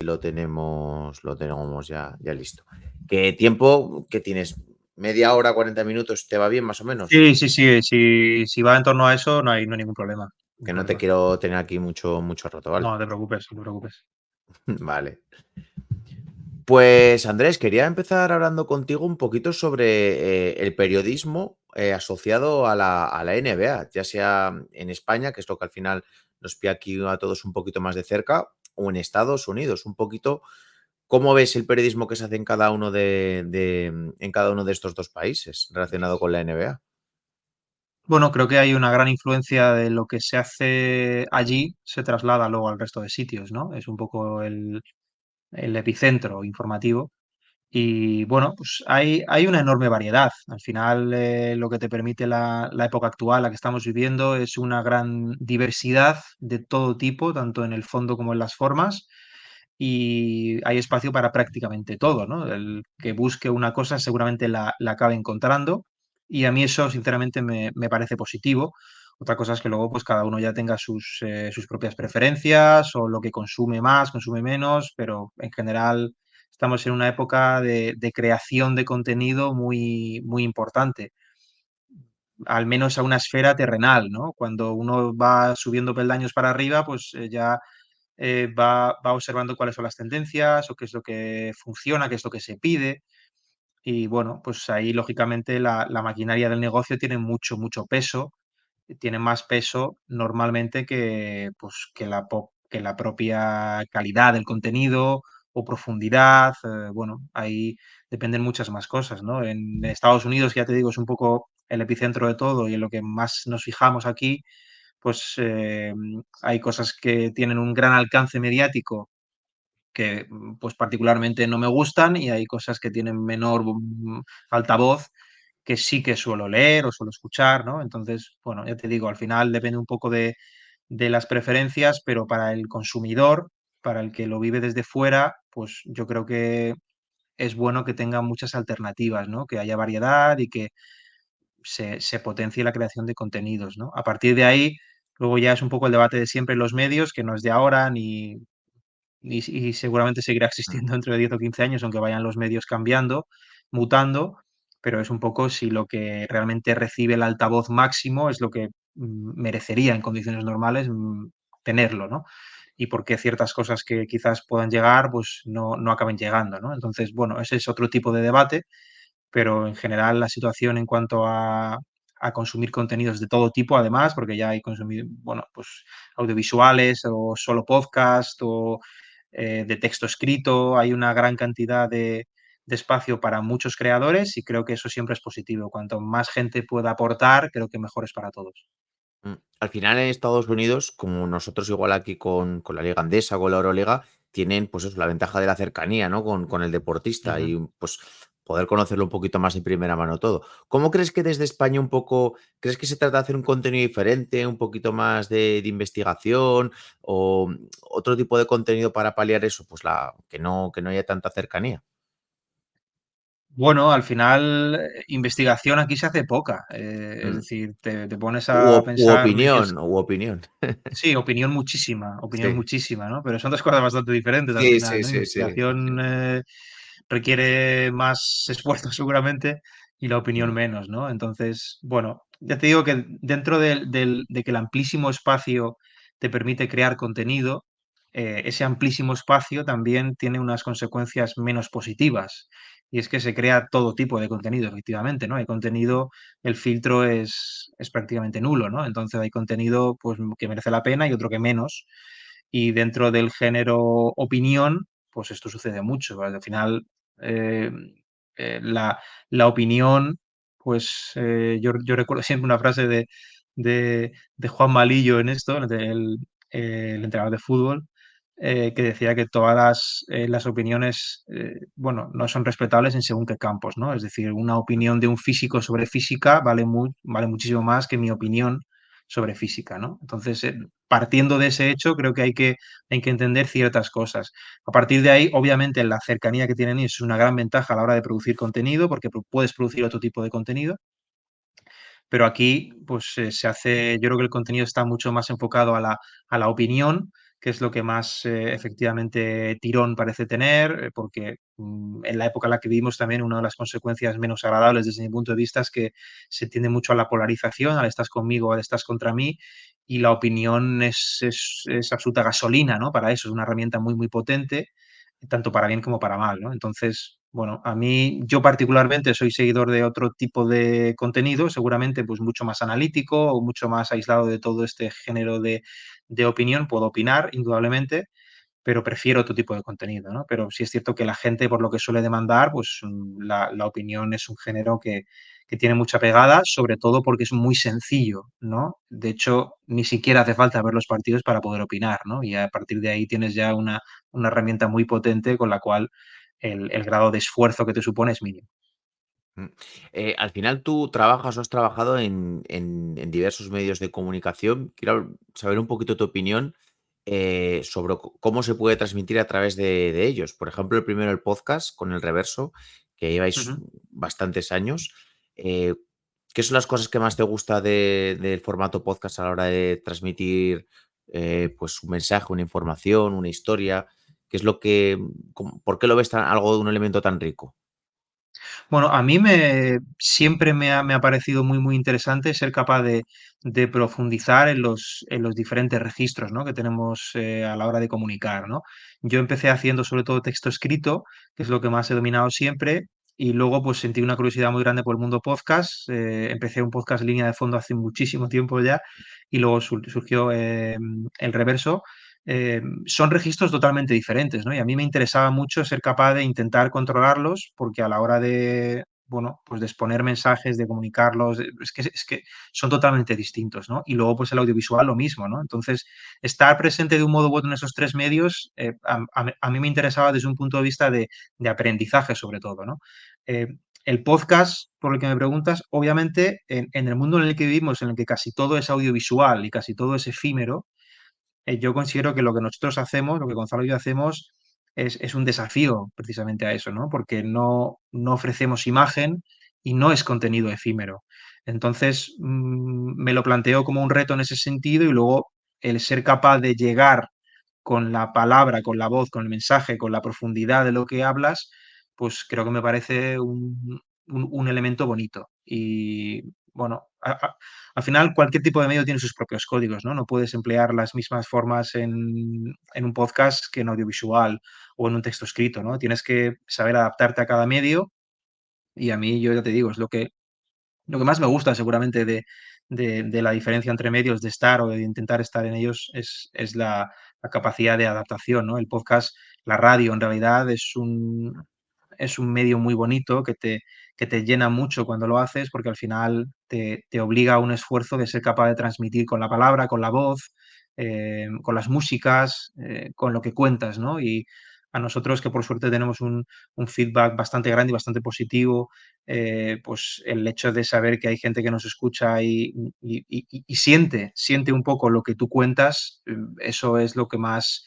lo tenemos ya listo. ¿Qué tiempo que tienes? ¿Media hora, 40 minutos? ¿Te va bien más o menos? Sí, sí, sí, si va en torno a eso, no hay ningún problema, ningún Que no te problema. quiero tener aquí mucho rato, ¿vale? No te preocupes, no te preocupes. Vale. Pues Andrés, quería empezar hablando contigo un poquito sobre el periodismo asociado a la NBA, ya sea en España, que es lo que al final nos pilla aquí a todos un poquito más de cerca, o en Estados Unidos, un poquito. ¿Cómo ves el periodismo que se hace en cada uno de estos dos países relacionado con la NBA? Bueno, creo que hay una gran influencia de lo que se hace allí, se traslada luego al resto de sitios, ¿no? Es un poco el epicentro informativo. Y bueno, pues hay una enorme variedad. Al final, lo que te permite la época actual, la que estamos viviendo, es una gran diversidad de todo tipo, tanto en el fondo como en las formas. Y hay espacio para prácticamente todo, ¿no? El que busque una cosa seguramente la acabe encontrando. Y a mí eso, sinceramente, me parece positivo. Otra cosa es que luego pues cada uno ya tenga sus propias preferencias o lo que consume más, consume menos, pero en general estamos en una época de creación de contenido muy, muy importante, al menos a una esfera terrenal, ¿no? Cuando uno va subiendo peldaños para arriba, pues ya va observando cuáles son las tendencias o qué es lo que funciona, qué es lo que se pide. Y bueno, pues ahí lógicamente la maquinaria del negocio tiene mucho, mucho peso, tiene más peso normalmente que, pues, que la propia calidad del contenido o profundidad. Bueno, ahí dependen muchas más cosas, ¿no? En Estados Unidos, ya te digo, es un poco el epicentro de todo y en lo que más nos fijamos aquí, pues hay cosas que tienen un gran alcance mediático que pues particularmente no me gustan y hay cosas que tienen menor altavoz que sí que suelo leer o suelo escuchar, ¿no? Entonces, bueno, ya te digo, al final depende un poco de las preferencias, pero para el consumidor, para el que lo vive desde fuera, pues yo creo que es bueno que tenga muchas alternativas, ¿no? Que haya variedad y que se potencie la creación de contenidos, ¿no? A partir de ahí, luego ya es un poco el debate de siempre en los medios, que no es de ahora y seguramente seguirá Mm. existiendo dentro de 10 o 15 años, aunque vayan los medios cambiando, mutando, pero es un poco si lo que realmente recibe el altavoz máximo es lo que merecería en condiciones normales tenerlo, ¿no? Y por qué ciertas cosas que quizás puedan llegar, pues no acaben llegando, ¿no? Entonces, bueno, ese es otro tipo de debate, pero en general la situación en cuanto a consumir contenidos de todo tipo, además, porque ya hay consumir, bueno, pues audiovisuales o solo podcast o de texto escrito, hay una gran cantidad de espacio para muchos creadores y creo que eso siempre es positivo. Cuanto más gente pueda aportar, creo que mejor es para todos. Al final en Estados Unidos, como nosotros igual aquí con la Liga Andesa, con la Euroliga, tienen pues eso, la ventaja de la cercanía, ¿no? Con el deportista Ujú. y pues poder conocerlo un poquito más de primera mano todo. ¿Cómo crees que desde España un poco, crees que se trata de hacer un contenido diferente, un poquito más de investigación o otro tipo de contenido para paliar eso? Pues que no haya tanta cercanía. Bueno, al final, investigación aquí se hace poca. Es Mm. decir, te pones U, a u pensar, me opinión, dices, u opinión. sí, opinión Sí, muchísima, ¿no? Pero son dos cosas bastante diferentes al sí, final, sí, ¿no? sí, sí. Investigación requiere más esfuerzo seguramente y la opinión Mm, menos, ¿no? Entonces, bueno, ya te digo que dentro de que el amplísimo espacio te permite crear contenido, ese amplísimo espacio también tiene unas consecuencias menos positivas. Y es que se crea todo tipo de contenido, efectivamente, ¿no? Hay mm, contenido, el filtro es prácticamente nulo, ¿no? Entonces hay contenido pues, que merece la pena y otro que menos. Y dentro del género opinión, pues esto sucede mucho. ¿Vale? Al final, eh, la opinión, pues yo recuerdo siempre una frase de Juan Malillo en esto, el entrenador de fútbol, que decía que todas las opiniones, bueno, no son respetables en según qué campos, ¿no? Es decir, una mm, opinión de un físico sobre física vale muchísimo más que mi opinión sobre física, ¿no? Entonces, partiendo de ese hecho, creo que hay que entender ciertas cosas. A partir de ahí, obviamente, la cercanía que tienen ellos es una gran ventaja a la hora de producir contenido, porque puedes producir otro tipo de contenido, pero aquí, pues se hace, yo creo que el contenido está mucho más enfocado a la opinión qué es lo que más efectivamente tirón parece tener, porque en la época en la que vivimos también una de las consecuencias menos agradables desde mi punto de vista es que se tiende mucho a la polarización, al estás conmigo, al estás contra mí, y la opinión es absoluta gasolina, ¿no? Para eso, es una herramienta muy, muy potente, tanto para bien como para mal, ¿no? Entonces, bueno, a mí, yo particularmente soy seguidor de otro tipo de contenido, seguramente pues mucho más analítico o mucho más aislado de todo este género de opinión. Puedo opinar, indudablemente, pero prefiero otro tipo de contenido, ¿no? Pero sí es cierto que la gente, por lo que suele demandar, pues la opinión es un género que tiene mucha pegada, sobre todo porque es muy sencillo, ¿no? De hecho, ni siquiera hace falta ver los partidos para poder opinar, ¿no? Y a partir de ahí tienes ya una herramienta muy potente con la cual el grado de esfuerzo que te supone es mínimo. Mm. Al final tú trabajas o has trabajado en diversos medios de comunicación. Quiero saber un poquito tu opinión sobre cómo se puede transmitir a través de ellos. Por ejemplo, el primero, el podcast con el Reverso, que lleváis Ujú. bastantes años. Eh, ¿Qué son las cosas que más te gusta del formato podcast a la hora de transmitir pues un mensaje, una información, una historia? ¿Qué es lo que, por qué lo ves algo de un elemento tan rico? Bueno, a mí siempre me ha parecido muy, muy interesante ser capaz de profundizar en los diferentes registros, ¿no? Que tenemos a la hora de comunicar, ¿no? Yo empecé haciendo sobre todo texto escrito, que es lo que más he dominado siempre, y luego pues sentí una curiosidad muy grande por el mundo podcast. Empecé un podcast línea de fondo hace muchísimo tiempo ya, y luego surgió el Reverso. Son registros totalmente diferentes, ¿no? Y a mí me interesaba mucho ser capaz de intentar controlarlos, porque a la hora de, bueno, pues de exponer mensajes, de comunicarlos, es que son totalmente distintos, ¿no? Y luego, pues el audiovisual lo mismo, ¿no? Entonces, estar presente de un modo u otro en esos tres medios, a mí me interesaba desde un punto de vista de aprendizaje, sobre todo, ¿no? Eh, el podcast, por el que me preguntas, obviamente, en el mundo en el que vivimos, en el que casi todo es audiovisual y casi todo es efímero, yo considero que lo que nosotros hacemos, lo que Gonzalo y yo hacemos, es un desafío precisamente a eso, ¿no? Porque no ofrecemos imagen y no es contenido efímero. Entonces, me lo planteo como un reto en ese sentido y luego el ser capaz de llegar con la palabra, con la voz, con el mensaje, con la profundidad de lo que hablas, pues creo que me parece un elemento bonito. Y bueno, al final cualquier tipo de medio tiene sus propios códigos, ¿no? No puedes emplear las mismas formas en un podcast que en audiovisual o en un texto escrito, ¿no? Tienes que saber adaptarte a cada medio y a mí, yo ya te digo, es lo que más me gusta seguramente de la diferencia entre medios, de estar o de intentar estar en ellos, es la capacidad de adaptación, ¿no? El podcast, la radio, en realidad es un medio muy bonito que te llena mucho cuando lo haces, porque al final te obliga a un esfuerzo de ser capaz de transmitir con la palabra, con la voz, con las músicas, con lo que cuentas, ¿no? Y a nosotros, que por suerte tenemos un feedback bastante grande y bastante positivo, pues el hecho de saber que hay gente que nos escucha y siente un poco lo que tú cuentas, eso es lo que más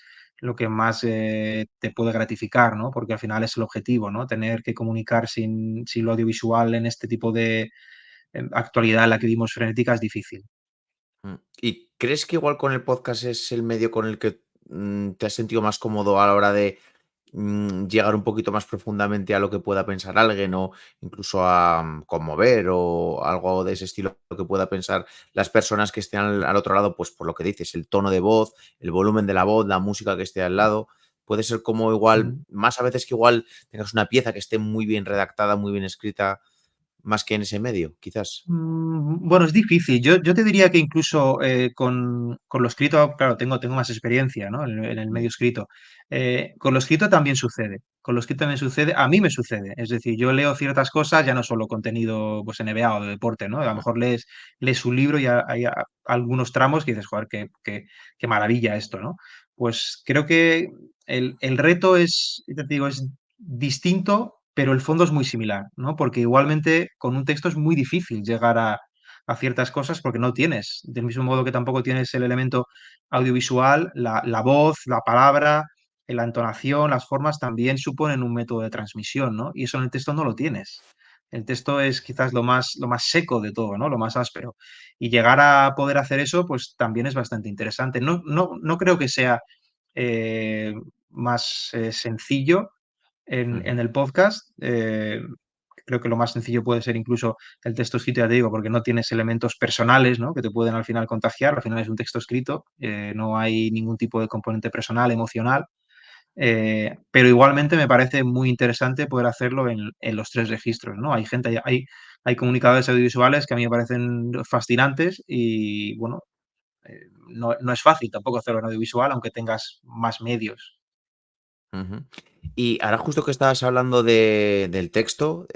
te puede gratificar, ¿no? Porque al final es el objetivo, ¿no? Tener que comunicar sin lo audiovisual en este tipo de actualidad en la que vivimos frenética es difícil. ¿Y crees que igual con el podcast es el medio con el que te has sentido más cómodo a la hora de llegar un poquito más profundamente a lo que pueda pensar alguien o incluso a conmover o algo de ese estilo que pueda pensar las personas que estén al otro lado? Pues por lo que dices, el tono de voz, el volumen de la voz, la música que esté al lado. Puede ser como igual, Ujú. más a veces que igual tengas una pieza que esté muy bien redactada, muy bien escrita, más que en ese medio, quizás. Bueno, es difícil. Yo te diría que incluso con lo escrito, claro, tengo más experiencia, ¿no? En el Mm, medio escrito. Con lo escrito también sucede. Con lo escrito también sucede. A mí me sucede. Es decir, yo leo ciertas cosas, ya no solo contenido pues, NBA o de deporte, ¿no? A lo mm, mejor lees un libro y hay algunos tramos que dices, joder, qué maravilla esto, ¿no? Pues creo que el reto ya te digo, es distinto, pero el fondo es muy similar, ¿no? Porque igualmente con un texto es muy difícil llegar a ciertas cosas porque no tienes, del mismo modo que tampoco tienes el elemento audiovisual, la voz, la palabra, la entonación, las formas también suponen un método de transmisión, ¿no? Y eso en el texto no lo tienes. El texto es quizás lo más seco de todo, ¿no? Lo más áspero. Y llegar a poder hacer eso, pues también es bastante interesante. No creo que sea eh, más sencillo Ujú, en el podcast. Creo que lo más sencillo puede ser incluso el texto escrito, ya te digo, porque no tienes elementos personales, ¿no? Que te pueden al final contagiar. Al final es un texto escrito, no hay ningún tipo de componente personal, emocional. Pero igualmente me parece muy interesante poder hacerlo en los tres registros, ¿no? Hay gente, hay comunicadores audiovisuales que a mí me parecen fascinantes y, bueno, no es fácil tampoco hacerlo en audiovisual, aunque tengas más medios. ujú. Y ahora justo que estabas hablando del texto,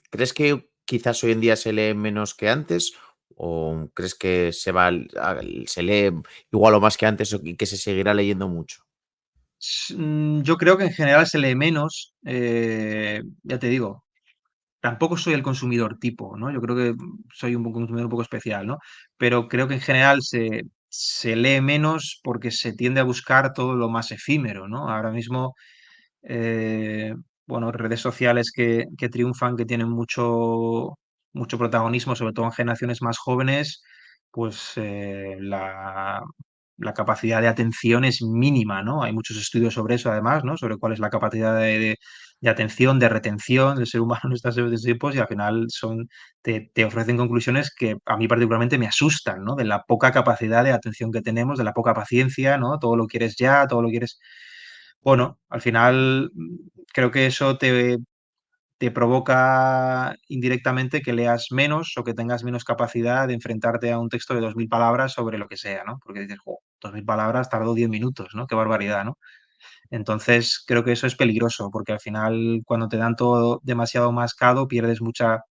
¿crees que quizás hoy en día se lee menos que antes? ¿O crees que se lee igual o más que antes y que se seguirá leyendo mucho? Yo creo que en general se lee menos, ya te digo, tampoco soy el consumidor tipo, ¿no? Yo creo que soy un consumidor un poco especial, ¿no? Pero creo que en general se lee menos porque se tiende a buscar todo lo más efímero, ¿no? Ahora mismo, eh, bueno, redes sociales que triunfan, que tienen mucho protagonismo, sobre todo en generaciones más jóvenes, pues la capacidad de atención es mínima, ¿no? Hay muchos estudios sobre eso, además, ¿no? Sobre cuál es la capacidad de atención, de retención del ser humano en estos tiempos y al final te ofrecen conclusiones que a mí particularmente me asustan, ¿no? De la poca capacidad de atención que tenemos, de la poca paciencia, ¿no? Todo lo quieres ya, todo lo quieres... Bueno, al final creo que eso te provoca indirectamente que leas menos o que tengas menos capacidad de enfrentarte a un texto de 2000 palabras sobre lo que sea, ¿no? Porque dices, jo, 2000 palabras tardó 10 minutos, ¿no? Qué barbaridad, ¿no? Entonces, creo que eso es peligroso, porque al final, cuando te dan todo demasiado mascado, pierdes mucha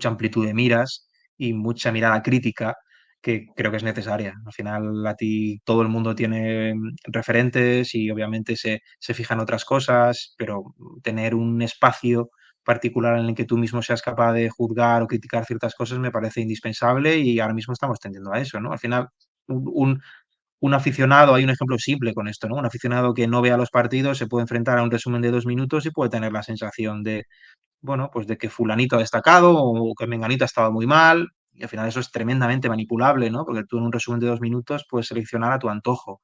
amplitud de miras y mucha mirada crítica que creo que es necesaria. Al final, a ti todo el mundo tiene referentes y obviamente se fija en otras cosas, pero tener un espacio particular en el que tú mismo seas capaz de juzgar o criticar ciertas cosas me parece indispensable y ahora mismo estamos tendiendo a eso, ¿no? Al final, un, un- un aficionado, hay un ejemplo simple con esto, ¿no? Un aficionado que no vea los partidos se puede enfrentar a un resumen de 2 minutos y puede tener la sensación de, bueno, pues de que fulanito ha destacado o que menganito ha estado muy mal. Y al final eso es tremendamente manipulable, ¿no? Porque tú en un resumen de 2 minutos puedes seleccionar a tu antojo.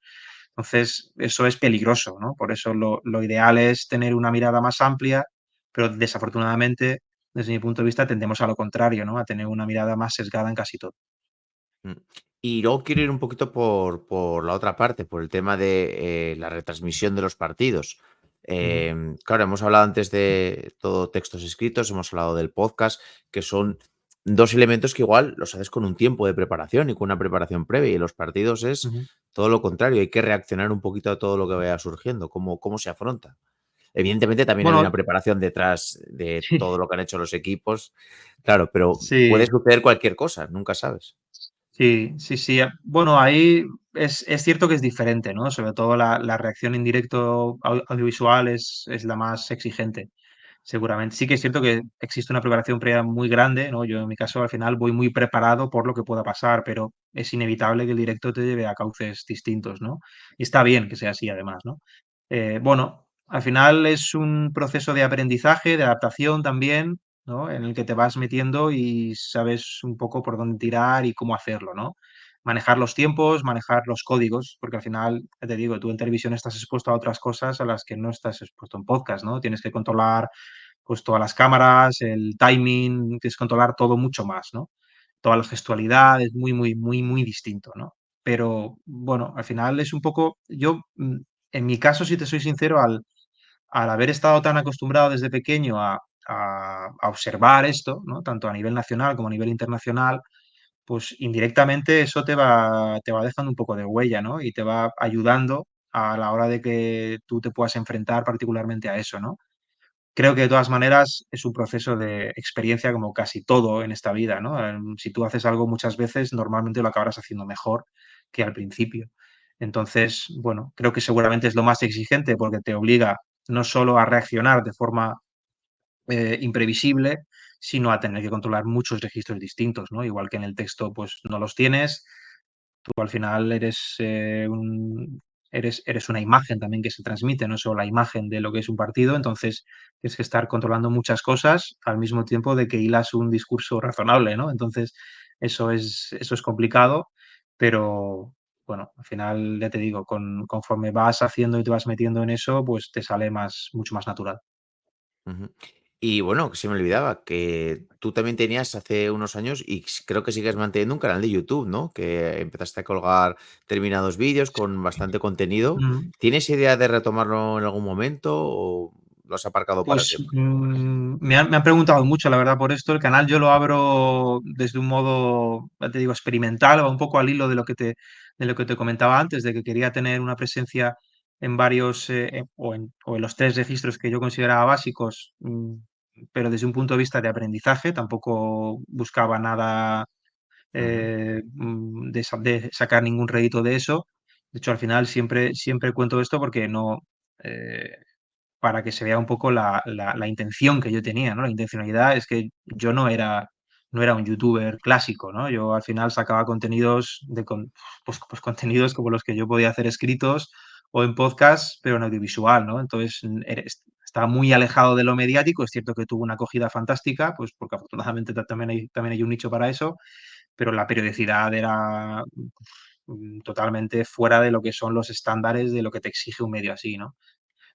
Entonces, eso es peligroso, ¿no? Por eso lo ideal es tener una mirada más amplia, pero desafortunadamente, desde mi punto de vista, tendemos a lo contrario, ¿no? A tener una mirada más sesgada en casi todo. Mm. Y luego quiero ir un poquito por la otra parte, por el tema de la retransmisión de los partidos. Ujú, Claro, hemos hablado antes de todo textos escritos, hemos hablado del podcast, que son dos elementos que igual los haces con un tiempo de preparación y con una preparación previa. Y los partidos es ujú. todo lo contrario, hay que reaccionar un poquito a todo lo que vaya surgiendo, cómo se afronta. Evidentemente también hay una Bueno, preparación detrás de sí, todo lo que han hecho los equipos, claro, pero puede sí. suceder cualquier cosa, nunca sabes. Sí, sí, sí. Bueno, ahí es cierto que es diferente, ¿no? Sobre todo la reacción en directo audiovisual es la más exigente, seguramente. Sí que es cierto que existe una preparación previa muy grande, ¿no? Yo en mi caso al final voy muy preparado por lo que pueda pasar, pero es inevitable que el directo te lleve a cauces distintos, ¿no? Y está bien que sea así además, ¿no? Bueno, al final es un proceso de aprendizaje, de adaptación también, ¿no? En el que te vas metiendo y sabes un poco por dónde tirar y cómo hacerlo, ¿no? Manejar los tiempos, manejar los códigos, porque al final, ya te digo, tú en televisión estás expuesto a otras cosas a las que no estás expuesto en podcast, ¿no? Tienes que controlar pues todas las cámaras, el timing, tienes que controlar todo mucho más, ¿no? Toda la gestualidad es muy, muy, muy, muy distinto, ¿no? Pero bueno, al final es un poco, en mi caso, si te soy sincero, al haber estado tan acostumbrado desde pequeño a observar esto, ¿no? Tanto a nivel nacional como a nivel internacional, pues indirectamente eso te va dejando un poco de huella, ¿no? Y te va ayudando a la hora de que tú te puedas enfrentar particularmente a eso, ¿no? Creo que de todas maneras es un proceso de experiencia como casi todo en esta vida, ¿no? Si tú haces algo muchas veces, normalmente lo acabarás haciendo mejor que al principio. Entonces, bueno, creo que seguramente es lo más exigente porque te obliga no solo a reaccionar de forma imprevisible, sino a tener que controlar muchos registros distintos, ¿no? Igual que en el texto, pues no los tienes, tú al final eres una imagen también que se transmite, no solo la imagen de lo que es un partido, entonces tienes que estar controlando muchas cosas al mismo tiempo de que hilas un discurso razonable, ¿no? Entonces, eso es complicado, pero, bueno, al final, ya te digo, conforme vas haciendo y te vas metiendo en eso, pues te sale mucho más natural. Ujú. Y bueno, que se me olvidaba que tú también tenías hace unos años y creo que sigues manteniendo un canal de YouTube, ¿no? Que empezaste a colgar determinados vídeos con bastante contenido. Mm. ¿Tienes idea de retomarlo en algún momento o lo has aparcado para Pues siempre? me han preguntado mucho, la verdad, por esto. El canal yo lo abro desde un modo, ya te digo, experimental, va un poco al hilo de lo que te comentaba antes, de que quería tener una presencia en varios, o en los tres registros que yo consideraba básicos, pero desde un punto de vista de aprendizaje. Tampoco buscaba nada Ujú, de sacar ningún rédito de eso. De hecho, al final siempre cuento esto porque no, eh, para que se vea un poco la intención que yo tenía, ¿no? La intencionalidad es que yo no era un youtuber clásico, ¿no? Yo al final sacaba contenidos pues contenidos como los que yo podía hacer escritos o en podcast, pero en audiovisual, ¿no? Entonces, estaba muy alejado de lo mediático. Es cierto que tuvo una acogida fantástica, pues porque afortunadamente también hay un nicho para eso, pero la periodicidad era, totalmente fuera de lo que son los estándares de lo que te exige un medio así, ¿no?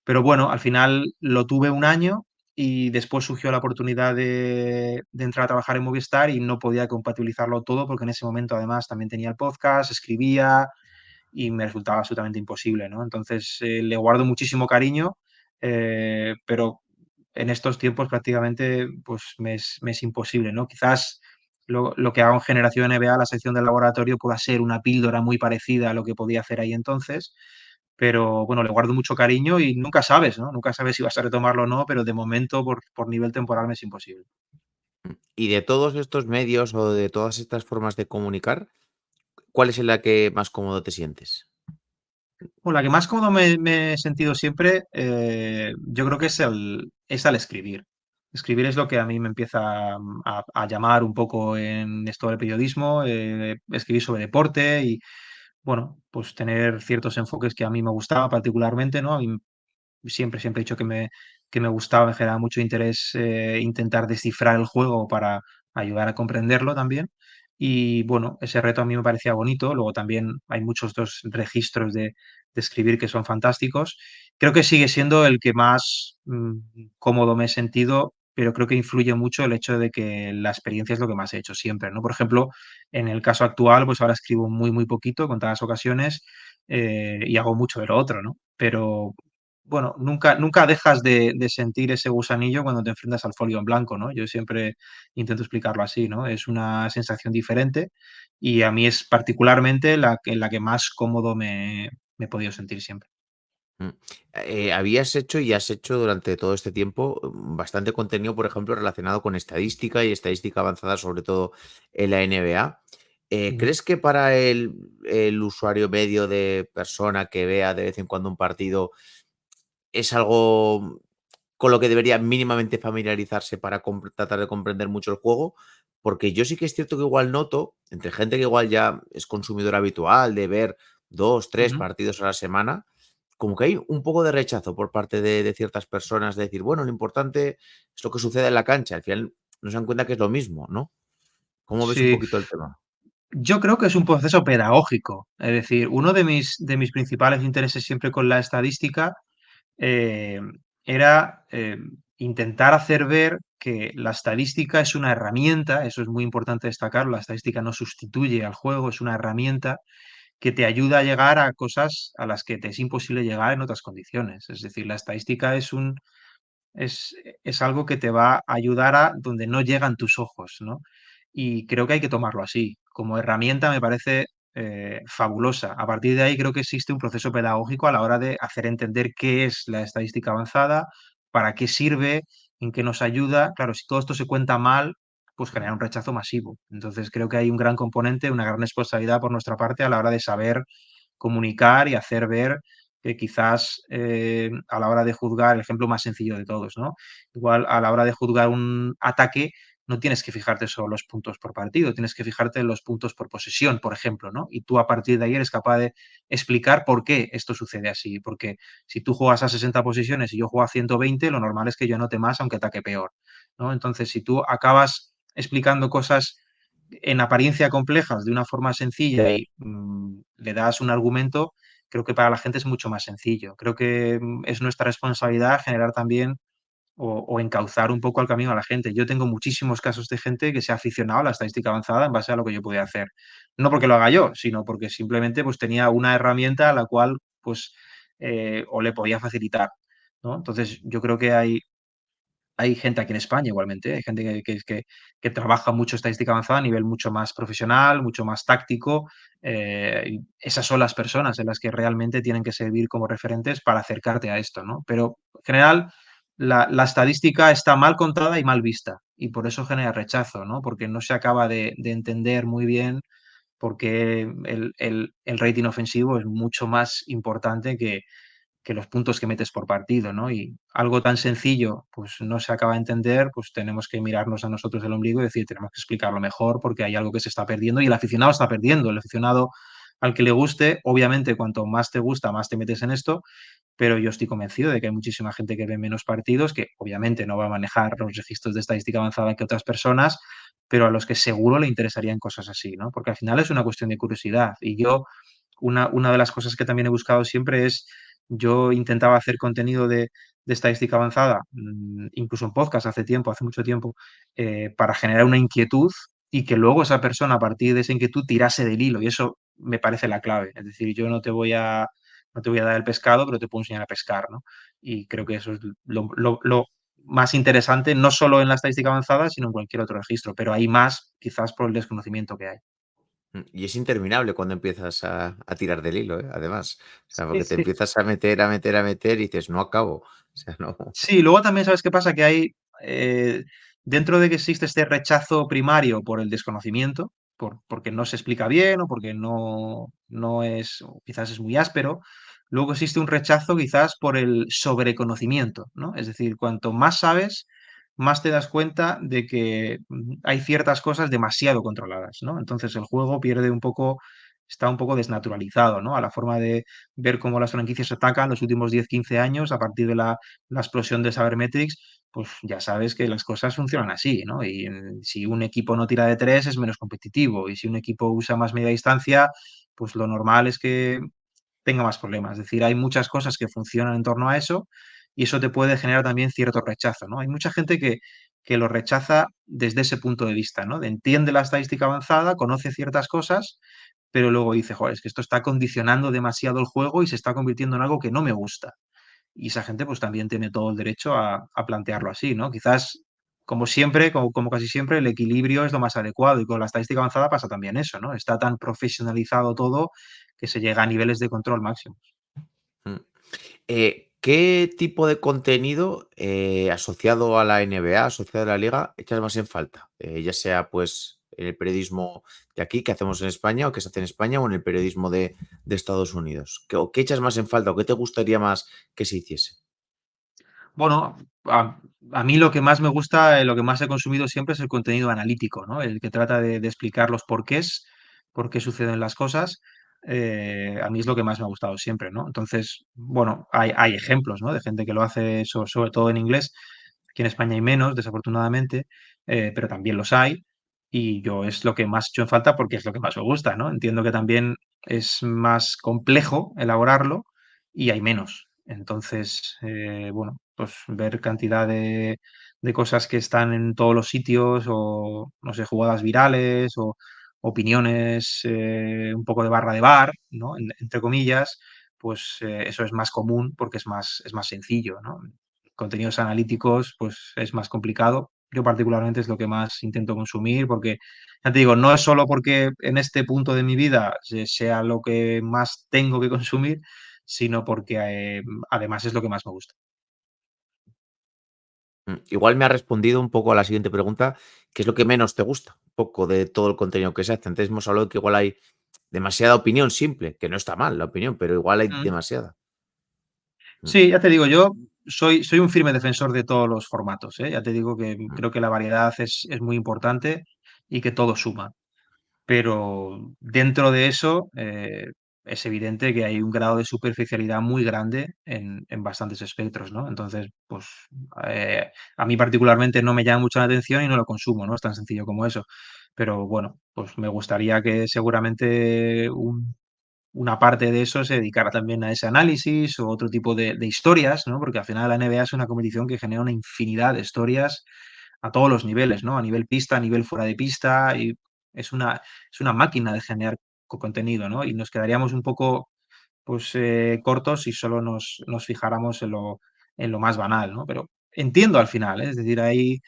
Pero bueno, al final lo tuve un año y después surgió la oportunidad de entrar a trabajar en Movistar y no podía compatibilizarlo todo porque en ese momento además también tenía el podcast, escribía y me resultaba absolutamente imposible, ¿no? Entonces, le guardo muchísimo cariño, pero en estos tiempos prácticamente pues me es imposible, ¿no? Quizás lo que hago en Generación NBA, la sección del laboratorio, pueda ser una píldora muy parecida a lo que podía hacer ahí entonces, pero bueno, le guardo mucho cariño y nunca sabes, ¿no? Nunca sabes si vas a retomarlo o no, pero de momento por nivel temporal me es imposible. Y de todos estos medios o de todas estas formas de comunicar, ¿cuál es en la que más cómodo te sientes? Bueno, la que más cómodo me he sentido siempre, yo creo que es al escribir. Escribir es lo que a mí me empieza a llamar un poco en esto del periodismo, escribir sobre deporte y, bueno, pues tener ciertos enfoques que a mí me gustaba particularmente, ¿no? A mí siempre he dicho que me gustaba, me generaba mucho interés, intentar descifrar el juego para ayudar a comprenderlo también. Y bueno, ese reto a mí me parecía bonito. Luego también hay muchos otros registros de escribir que son fantásticos. Creo que sigue siendo el que más cómodo me he sentido, pero creo que influye mucho el hecho de que la experiencia es lo que más he hecho siempre, ¿no? Por ejemplo, en el caso actual, pues ahora escribo muy, muy poquito, contadas ocasiones, y hago mucho de lo otro, ¿no? Pero bueno, nunca dejas de sentir ese gusanillo cuando te enfrentas al folio en blanco, ¿no? Yo siempre intento explicarlo así, ¿no? Es una sensación diferente y a mí es particularmente la que más cómodo me he podido sentir siempre. Mm. Habías hecho y has hecho durante todo este tiempo bastante contenido, por ejemplo, relacionado con estadística y estadística avanzada, sobre todo en la NBA. Ujú, ¿Crees que para el usuario medio de persona que vea de vez en cuando un partido es algo con lo que debería mínimamente familiarizarse para tratar de comprender mucho el juego? Porque yo sí que es cierto que igual noto, entre gente que igual ya es consumidor habitual de ver 2, 3 ujú. partidos a la semana, como que hay un poco de rechazo por parte de ciertas personas de decir, bueno, lo importante es lo que sucede en la cancha. Al final no se dan cuenta que es lo mismo, ¿no? ¿Cómo ves un Sí, poquito el tema? yo creo que es un proceso pedagógico. Es decir, uno de mis principales intereses siempre con la estadística eh, era intentar hacer ver que la estadística es una herramienta. Eso es muy importante destacar. La estadística no sustituye al juego, es una herramienta que te ayuda a llegar a cosas a las que te es imposible llegar en otras condiciones. Es decir, la estadística es algo que te va a ayudar a donde no llegan tus ojos, ¿no? Y creo que hay que tomarlo así. Como herramienta me parece fabulosa. A partir de ahí creo que existe un proceso pedagógico a la hora de hacer entender qué es la estadística avanzada, para qué sirve, en qué nos ayuda. Claro, si todo esto se cuenta mal, pues genera un rechazo masivo. Entonces creo que hay un gran componente, una gran responsabilidad por nuestra parte a la hora de saber comunicar y hacer ver que quizás, a la hora de juzgar, el ejemplo más sencillo de todos, ¿no? Igual a la hora de juzgar un ataque, no tienes que fijarte solo los puntos por partido, tienes que fijarte en los puntos por posesión, por ejemplo, ¿no? Y tú a partir de ahí eres capaz de explicar por qué esto sucede así. Porque si tú juegas a 60 posiciones y yo juego a 120, lo normal es que yo anote más aunque ataque peor, ¿no? Entonces, si tú acabas explicando cosas en apariencia complejas de una forma sencilla y le das un argumento, creo que para la gente es mucho más sencillo. Creo que es nuestra responsabilidad generar también o encauzar un poco al camino a la gente. Yo tengo muchísimos casos de gente que se ha aficionado a la estadística avanzada en base a lo que yo podía hacer. No porque lo haga yo, sino porque simplemente pues, tenía una herramienta a la cual pues, o le podía facilitar, ¿no? Entonces, yo creo que hay gente aquí en España igualmente, hay gente que trabaja mucho estadística avanzada a nivel mucho más profesional, mucho más táctico. Y esas son las personas en las que realmente tienen que servir como referentes para acercarte a esto, ¿no? Pero en general, la estadística está mal contada y mal vista, y por eso genera rechazo, ¿no? Porque no se acaba de entender muy bien por qué el rating ofensivo es mucho más importante que los puntos que metes por partido, ¿no? Y algo tan sencillo, pues no se acaba de entender, pues tenemos que mirarnos a nosotros el ombligo y decir, tenemos que explicarlo mejor porque hay algo que se está perdiendo y el aficionado está perdiendo. El aficionado al que le guste, obviamente, cuanto más te gusta, más te metes en esto, pero yo estoy convencido de que hay muchísima gente que ve menos partidos, que obviamente no va a manejar los registros de estadística avanzada que otras personas, pero a los que seguro le interesarían cosas así, ¿no? Porque al final es una cuestión de curiosidad. Y yo, una de las cosas que también he buscado siempre es, yo intentaba hacer contenido de estadística avanzada, incluso en podcast hace tiempo, hace mucho tiempo, para generar una inquietud y que luego esa persona a partir de esa inquietud tirase del hilo. Y eso me parece la clave. Es decir, yo no te voy a dar el pescado, pero te puedo enseñar a pescar, ¿no? Y creo que eso es lo más interesante, no solo en la estadística avanzada, sino en cualquier otro registro, pero hay más quizás por el desconocimiento que hay. Y es interminable cuando empiezas a tirar del hilo, ¿eh? Además, o sea, Sí, porque te sí. empiezas a meter, a meter, a meter y dices: "No acabo". O sea, no. Sí, luego también, ¿sabes qué pasa? Que hay, eh, dentro de que existe este rechazo primario por el desconocimiento, porque no se explica bien o porque no es, o quizás es muy áspero, luego existe un rechazo quizás por el sobreconocimiento, ¿no? Es decir, cuanto más sabes, más te das cuenta de que hay ciertas cosas demasiado controladas, ¿no? Entonces el juego pierde un poco, está un poco desnaturalizado, ¿no? A la forma de ver cómo las franquicias atacan los últimos 10, 15 años a partir de la explosión de Sabermetrics, pues ya sabes que las cosas funcionan así, ¿no? Y si un equipo no tira de tres es menos competitivo y si un equipo usa más media distancia, pues lo normal es que tenga más problemas. Es decir, hay muchas cosas que funcionan en torno a eso y eso te puede generar también cierto rechazo, ¿no? Hay mucha gente que lo rechaza desde ese punto de vista, ¿no? De entiende la estadística avanzada, conoce ciertas cosas, pero luego dice, joder, es que esto está condicionando demasiado el juego y se está convirtiendo en algo que no me gusta. Y esa gente, pues, también tiene todo el derecho a plantearlo así, ¿no? Quizás, como siempre, como casi siempre, el equilibrio es lo más adecuado, y con la estadística avanzada pasa también eso, ¿no? Está tan profesionalizado todo que se llega a niveles de control máximos. Mm. ¿Qué tipo de contenido, asociado a la NBA, asociado a la liga, echas más en falta? Ya sea, pues, en el periodismo de aquí, que hacemos en España, o que se hace en España, o en el periodismo de Estados Unidos. ¿Qué echas más en falta, o qué te gustaría más que se hiciese? Bueno, a mí lo que más me gusta, lo que más he consumido siempre es el contenido analítico, ¿no? El que trata de explicar los porqués, por qué suceden las cosas. A mí es lo que más me ha gustado siempre, ¿no? Entonces, bueno, hay ejemplos, ¿no? De gente que lo hace sobre todo en inglés. Aquí en España hay menos, desafortunadamente, pero también los hay. Y yo es lo que más echo en falta porque es lo que más me gusta, ¿no? Entiendo que también es más complejo elaborarlo y hay menos. Entonces, bueno, pues ver cantidad de cosas que están en todos los sitios o, no sé, jugadas virales o opiniones, un poco de barra de bar, ¿no? Entre comillas, pues eso es más común porque es más sencillo, ¿no? Contenidos analíticos, pues es más complicado. Yo particularmente es lo que más intento consumir porque, ya te digo, no es solo porque en este punto de mi vida sea lo que más tengo que consumir, sino porque además es lo que más me gusta. Igual me ha respondido un poco a la siguiente pregunta, ¿qué es lo que menos te gusta? Un poco de todo el contenido que se hace. Antes hemos hablado de que igual hay demasiada opinión simple, que no está mal la opinión, pero igual hay Mm. demasiada. Mm, Sí, ya te digo, yo soy un firme defensor de todos los formatos, ¿eh? Ya te digo que mm, creo que la variedad es muy importante y que todo suma. Pero dentro de eso, es evidente que hay un grado de superficialidad muy grande en bastantes espectros, ¿no? Entonces, pues, a mí particularmente no me llama mucho la atención y no lo consumo, ¿no? Es tan sencillo como eso. pero bueno, pues me gustaría que seguramente una parte de eso se dedicara también a ese análisis o otro tipo de historias, ¿no? Porque al final la NBA es una competición que genera una infinidad de historias a todos los niveles, ¿no? A nivel pista, a nivel fuera de pista, y es una máquina de generar contenido, ¿no? Y nos quedaríamos un poco pues, cortos si solo nos fijáramos en lo más banal, ¿no? Pero entiendo al final, ¿eh? Es decir, hay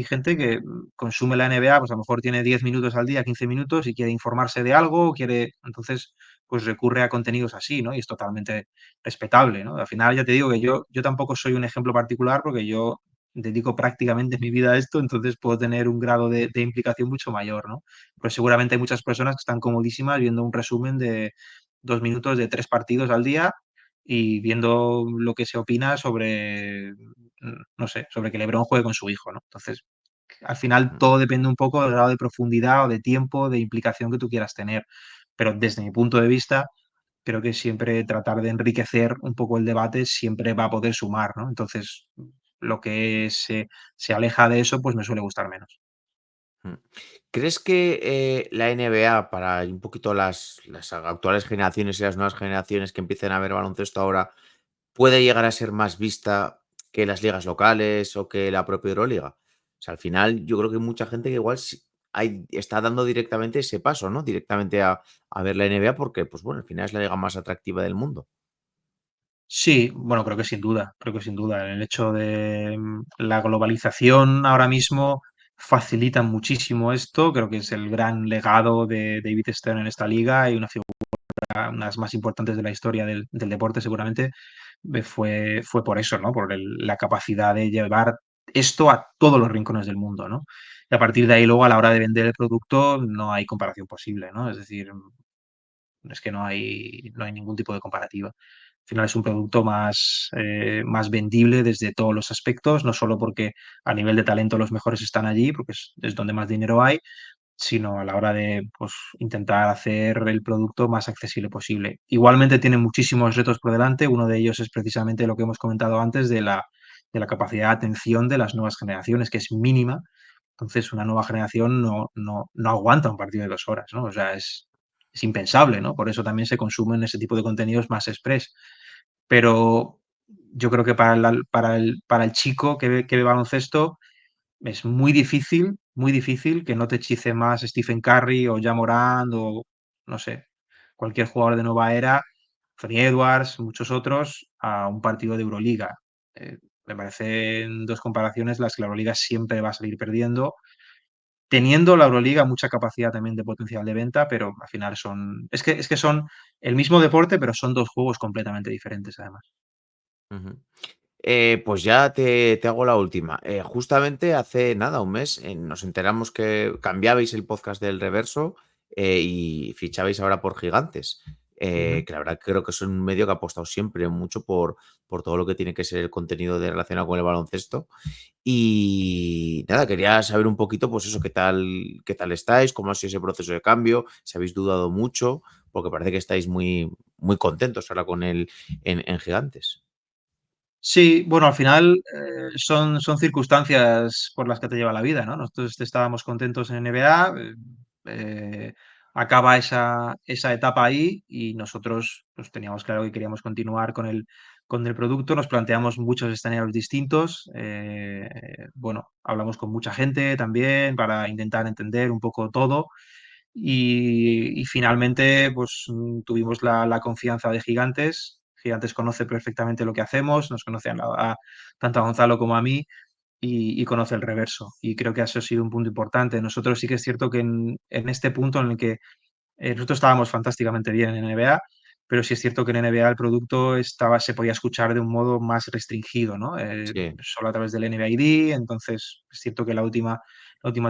gente que consume la NBA, pues a lo mejor tiene 10 minutos al día, 15 minutos y quiere informarse de algo, quiere, entonces, pues recurre a contenidos así, ¿no? Y es totalmente respetable, ¿no? Al final ya te digo que yo tampoco soy un ejemplo particular porque yo dedico prácticamente mi vida a esto, entonces puedo tener un grado de implicación mucho mayor, ¿no? Pero seguramente hay muchas personas que están comodísimas viendo un resumen de 2 minutos de 3 partidos al día y viendo lo que se opina sobre, no sé, sobre que LeBron juegue con su hijo, ¿no? Entonces, al final Mm, todo depende un poco del grado de profundidad o de tiempo, de implicación que tú quieras tener. Pero desde mi punto de vista, creo que siempre tratar de enriquecer un poco el debate siempre va a poder sumar, ¿no? Entonces, lo que se aleja de eso, pues me suele gustar menos. mm. ¿Crees que la NBA, para un poquito las actuales generaciones y las nuevas generaciones que empiecen a ver baloncesto ahora, puede llegar a ser más vista que las ligas locales o que la propia Euroliga? O sea, al final yo creo que hay mucha gente que igual está dando directamente ese paso, ¿no? Directamente a ver la NBA porque, pues bueno, al final es la liga más atractiva del mundo. Sí, bueno, creo que sin duda. El hecho de la globalización ahora mismo facilita muchísimo esto. Creo que es el gran legado de David Stern en esta liga y una figura, una de las más importantes de la historia del deporte, seguramente, fue por eso, ¿no? Por la capacidad de llevar esto a todos los rincones del mundo, ¿no? Y a partir de ahí, luego, a la hora de vender el producto, no hay comparación posible, ¿no? Es decir, es que no hay ningún tipo de comparativa. Al final es un producto más vendible desde todos los aspectos, no solo porque a nivel de talento los mejores están allí, porque es donde más dinero hay, sino a la hora de pues, intentar hacer el producto más accesible posible. Igualmente tiene muchísimos retos por delante, uno de ellos es precisamente lo que hemos comentado antes de la capacidad de atención de las nuevas generaciones, que es mínima. Entonces, una nueva generación no aguanta un partido de 2 horas, ¿no? O sea, es impensable, ¿no? Por eso también se consumen ese tipo de contenidos más express. Pero yo creo que para el chico que ve baloncesto, es muy difícil que no te hechice más Stephen Curry o Ja Morant o, no sé, cualquier jugador de nueva era, Anthony Edwards, muchos otros, a un partido de Euroliga. Me parecen 2 comparaciones las que la Euroliga siempre va a salir perdiendo, teniendo la Euroliga mucha capacidad también de potencial de venta, pero al final es que son el mismo deporte, pero son 2 juegos completamente diferentes, además. Ujú. Pues ya te hago la última. Justamente hace nada, un mes, nos enteramos que cambiabais el podcast del Reverso y fichabais ahora por Gigantes. Ujú. Que la verdad creo que es un medio que ha apostado siempre mucho por todo lo que tiene que ser el contenido relacionado con el baloncesto. Y nada, quería saber un poquito, pues eso, qué tal estáis, cómo ha sido ese proceso de cambio, si habéis dudado mucho, porque parece que estáis muy contentos ahora con él en Gigantes. Sí, bueno, al final, son circunstancias por las que te lleva la vida, ¿no? Nosotros estábamos contentos en NBA, eh, acaba esa etapa ahí y nosotros, pues, teníamos claro que queríamos continuar con el producto. Nos planteamos muchos escenarios distintos, bueno, hablamos con mucha gente también para intentar entender un poco todo y finalmente, pues, tuvimos la confianza de Gigantes. Gigantes conoce perfectamente lo que hacemos, nos conoce tanto a Gonzalo como a mí y conoce el reverso. Y creo que eso ha sido un punto importante. Nosotros sí que es cierto que en este punto en el que nosotros estábamos fantásticamente bien en NBA, pero sí es cierto que en NBA el producto se podía escuchar de un modo más restringido, ¿no? Sí. Solo a través del NBA ID. Entonces, es cierto que la última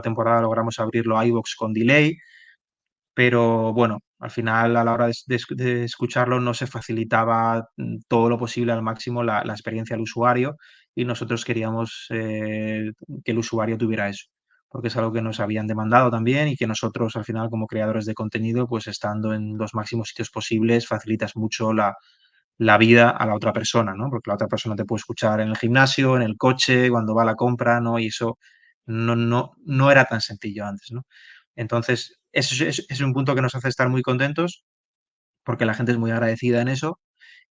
temporada logramos abrirlo a iVoox con delay, pero bueno, al final a la hora de escucharlo no se facilitaba, todo lo posible al máximo la experiencia del usuario y nosotros queríamos, que el usuario tuviera eso, porque es algo que nos habían demandado también y que nosotros al final como creadores de contenido, pues estando en los máximos sitios posibles facilitas mucho la vida a la otra persona, ¿no? Porque la otra persona te puede escuchar en el gimnasio, en el coche, cuando va a la compra, ¿no? Y eso no era tan sencillo antes, ¿no? Entonces, eso es un punto que nos hace estar muy contentos porque la gente es muy agradecida en eso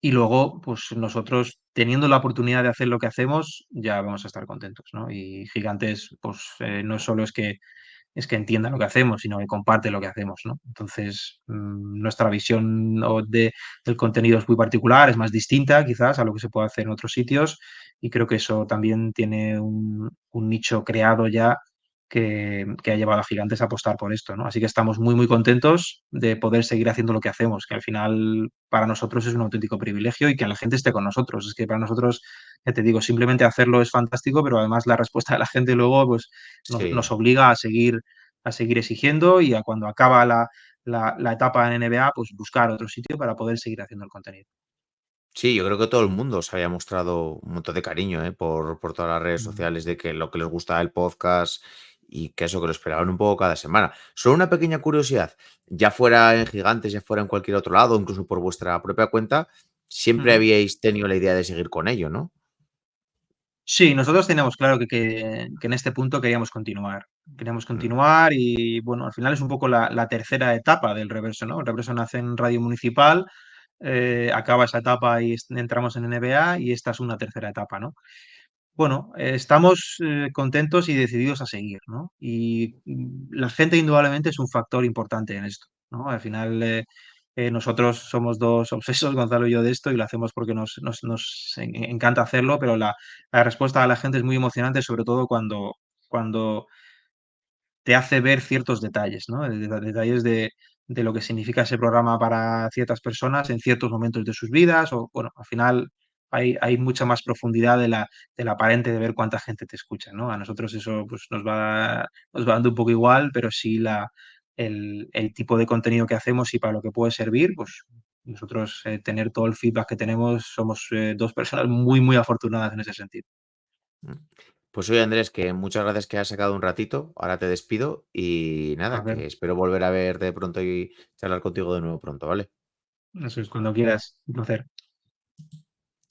y luego, pues nosotros teniendo la oportunidad de hacer lo que hacemos, ya vamos a estar contentos, ¿no? Y Gigantes, pues no solo es que entienda lo que hacemos, sino que comparte lo que hacemos, ¿no? Entonces, nuestra visión del contenido es muy particular, es más distinta quizás a lo que se puede hacer en otros sitios y creo que eso también tiene un nicho creado ya que ha llevado a Gigantes a apostar por esto, ¿no? Así que estamos muy, muy contentos de poder seguir haciendo lo que hacemos, que al final para nosotros es un auténtico privilegio y que la gente esté con nosotros. Es que para nosotros, ya te digo, simplemente hacerlo es fantástico, pero además la respuesta de la gente luego pues, nos Sí. obliga a seguir exigiendo y a cuando acaba la etapa en NBA, pues buscar otro sitio para poder seguir haciendo el contenido. Sí, yo creo que todo el mundo se había mostrado un montón de cariño, por todas las redes Mm. sociales de que lo que les gustaba el podcast y que eso, que lo esperaban un poco cada semana. Solo una pequeña curiosidad, ya fuera en Gigantes, ya fuera en cualquier otro lado, incluso por vuestra propia cuenta, siempre Ujú. habíais tenido la idea de seguir con ello, ¿no? Sí, nosotros teníamos claro que en este punto queríamos continuar. Queríamos Mm, continuar y bueno, al final es un poco la tercera etapa del Reverso, ¿no? El Reverso nace en Radio Municipal, acaba esa etapa y entramos en NBA y esta es una tercera etapa, ¿no? Bueno, estamos contentos y decididos a seguir, ¿no? Y la gente indudablemente es un factor importante en esto, ¿no? Al final nosotros somos dos obsesos, Gonzalo y yo, de esto y lo hacemos porque nos encanta hacerlo, pero la respuesta de la gente es muy emocionante, sobre todo cuando te hace ver ciertos detalles, ¿no? Detalles de lo que significa ese programa para ciertas personas en ciertos momentos de sus vidas, o bueno, al final hay mucha más profundidad de la aparente de ver cuánta gente te escucha, ¿no? A nosotros eso pues, nos va dando un poco igual, pero sí el tipo de contenido que hacemos y para lo que puede servir, pues nosotros tener todo el feedback que tenemos, somos dos personas muy, muy afortunadas en ese sentido. mm. Pues oye, Andrés, que muchas gracias que has sacado un ratito. Ahora te despido y A nada, ver, que espero volver a verte pronto y charlar contigo de nuevo pronto, ¿vale? eso es cuando quieras, un placer.